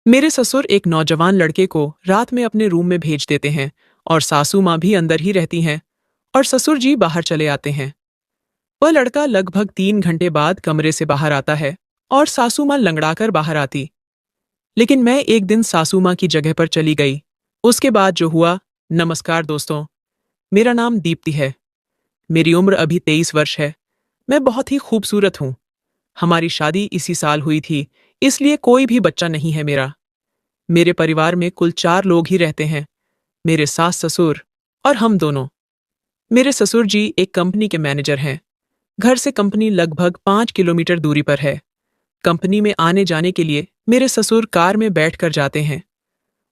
मेरे ससुर एक नौजवान लड़के को रात में अपने रूम में भेज देते हैं और सासू माँ भी अंदर ही रहती हैं और ससुर जी बाहर चले आते हैं। वह लड़का लगभग 3 घंटे बाद कमरे से बाहर आता है और सासू माँ लंगड़ाकर बाहर आती। लेकिन मैं एक दिन सासू माँ की जगह पर चली गई। उसके बाद जो हुआ। नमस्कार दोस्तों, मेरा नाम दीप्ति है। मेरी उम्र अभी 23 वर्ष है। मैं बहुत ही खूबसूरत हूँ। हमारी शादी इसी साल हुई थी, इसलिए कोई भी बच्चा नहीं है मेरा। मेरे परिवार में कुल 4 लोग ही रहते हैं, मेरे सास ससुर और हम दोनों। मेरे ससुर जी एक कंपनी के मैनेजर हैं। घर से कंपनी लगभग 5 किलोमीटर दूरी पर है। कंपनी में आने जाने के लिए मेरे ससुर कार में बैठकर जाते हैं।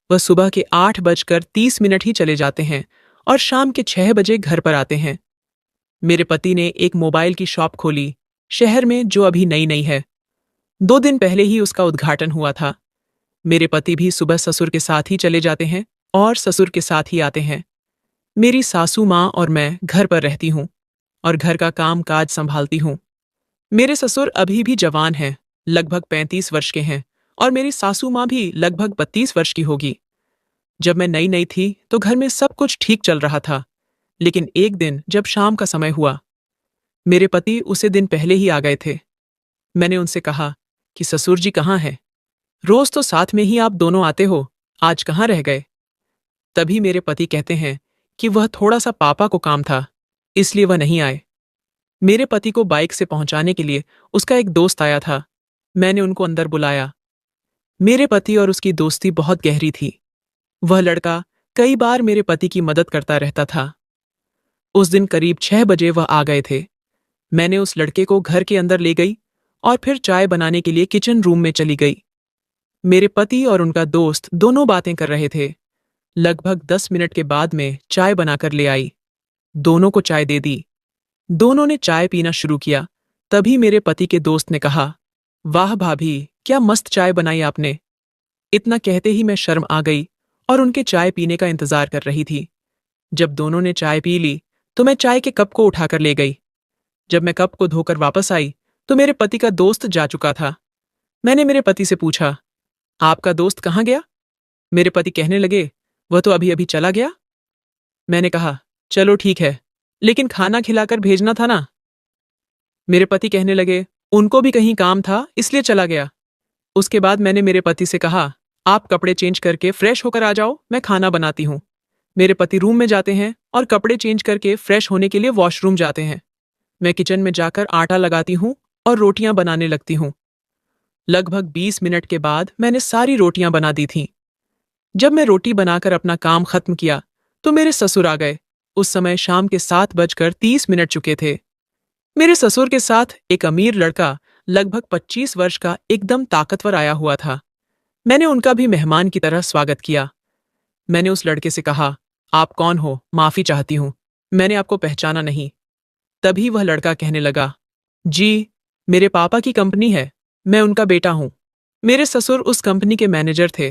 वह सुबह के 8:30 ही चले जाते हैं और शाम के 6 बजे घर पर आते हैं। मेरे पति ने एक मोबाइल की शॉप खोली शहर में, जो अभी नई नई है। 2 दिन पहले ही उसका उद्घाटन हुआ था। मेरे पति भी सुबह ससुर के साथ ही चले जाते हैं और ससुर के साथ ही आते हैं। मेरी सासू माँ और मैं घर पर रहती हूँ और घर का काम काज संभालती हूँ। मेरे ससुर अभी भी जवान हैं, लगभग 35 वर्ष के हैं और मेरी सासू माँ भी लगभग 32 वर्ष की होगी। जब मैं नई नई थी तो घर में सब कुछ ठीक चल रहा था, लेकिन एक दिन जब शाम का समय हुआ, मेरे पति उसे दिन पहले ही आ गए थे। मैंने उनसे कहा कि ससुर जी कहाँ हैं? रोज तो साथ में ही आप दोनों आते हो, आज कहाँ रह गए? तभी मेरे पति कहते हैं कि वह थोड़ा सा पापा को काम था, इसलिए वह नहीं आए। मेरे पति को बाइक से पहुंचाने के लिए उसका एक दोस्त आया था। मैंने उनको अंदर बुलाया। मेरे पति और उसकी दोस्ती बहुत गहरी थी। वह लड़का कई बार मेरे पति की मदद करता रहता था। उस दिन करीब 6 बजे वह आ गए थे। मैंने उस लड़के को घर के अंदर ले गई और फिर चाय बनाने के लिए किचन रूम में चली गई। मेरे पति और उनका दोस्त दोनों बातें कर रहे थे। लगभग 10 मिनट के बाद में चाय बनाकर ले आई। दोनों को चाय दे दी। दोनों ने चाय पीना शुरू किया। तभी मेरे पति के दोस्त ने कहा, वाह भाभी, क्या मस्त चाय बनाई आपने। इतना कहते ही मैं शर्म आ गई और उनके चाय पीने का इंतजार कर रही थी। जब दोनों ने चाय पी ली तो मैं चाय के कप को उठाकर ले गई। जब मैं कप को धोकर वापस आई तो मेरे पति का दोस्त जा चुका था। मैंने मेरे पति से पूछा, आपका दोस्त कहाँ गया? मेरे पति कहने लगे, वह तो अभी अभी चला गया। मैंने कहा, चलो ठीक है, लेकिन खाना खिलाकर भेजना था ना। मेरे पति कहने लगे, उनको भी कहीं काम था इसलिए चला गया। उसके बाद मैंने मेरे पति से कहा, आप कपड़े चेंज करके फ्रेश होकर आ जाओ, मैं खाना बनाती हूँ। मेरे पति रूम में जाते हैं और कपड़े चेंज करके फ्रेश होने के लिए वॉशरूम जाते हैं। मैं किचन में जाकर आटा लगाती हूँ और रोटियां बनाने लगती हूँ। लगभग 20 मिनट के बाद मैंने सारी रोटियां बना दी थीं। जब मैं रोटी बनाकर अपना काम खत्म किया तो मेरे ससुर आ गए। उस समय शाम के 7:30 चुके थे। मेरे ससुर के साथ एक अमीर लड़का लगभग 25 वर्ष का एकदम ताकतवर आया हुआ था। मैंने उनका भी मेहमान की तरह स्वागत किया। मैंने उस लड़के से कहा, आप कौन हो? माफी चाहती हूँ, मैंने आपको पहचाना नहीं। तभी वह लड़का कहने लगा, जी, मेरे पापा की कंपनी है, मैं उनका बेटा हूँ। मेरे ससुर उस कंपनी के मैनेजर थे।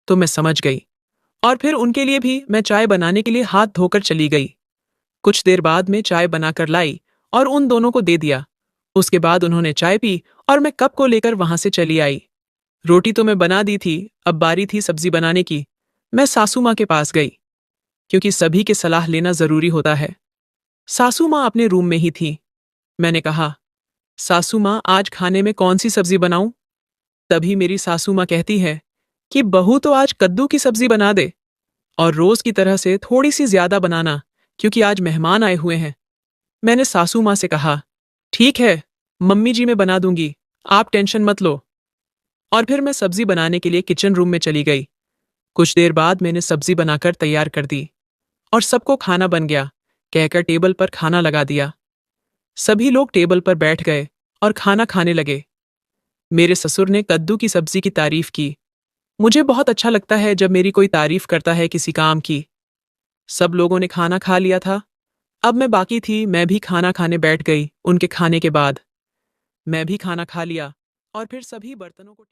तो मैं समझ गई और फिर उनके लिए भी मैं चाय बनाने के लिए हाथ धोकर चली गई। कुछ देर बाद में चाय बनाकर लाई और उन दोनों को दे दिया। उसके बाद उन्होंने चाय पी और मैं कप को लेकर वहां से चली आई। रोटी तो मैं बना दी थी, अब बारी थी सब्जी बनाने की। मैं सासू माँ के पास गई, क्योंकि सभी के सलाह लेना जरूरी होता है। सासू माँ अपने रूम में ही थी। मैंने कहा, सासू माँ, आज खाने में कौन सी सब्जी बनाऊं? तभी मेरी सासू माँ कहती है कि बहू तो आज कद्दू की सब्जी बना दे और रोज की तरह से थोड़ी सी ज्यादा बनाना, क्योंकि आज मेहमान आए हुए हैं। मैंने सासू माँ से कहा, ठीक है मम्मी जी, मैं बना दूंगी, आप टेंशन मत लो। और फिर मैं सब्जी बनाने के लिए किचन रूम में चली गई। कुछ देर बाद मैंने सब्जी बनाकर तैयार कर दी और सबको खाना बन गया कहकर टेबल पर खाना लगा दिया। सभी लोग टेबल पर बैठ गए और खाना खाने लगे। मेरे ससुर ने कद्दू की सब्जी की तारीफ की। मुझे बहुत अच्छा लगता है जब मेरी कोई तारीफ करता है किसी काम की। सब लोगों ने खाना खा लिया था। अब मैं बाकी थी, मैं भी खाना खाने बैठ गई। उनके खाने के बाद मैं भी खाना खा लिया और फिर सभी बर्तनों को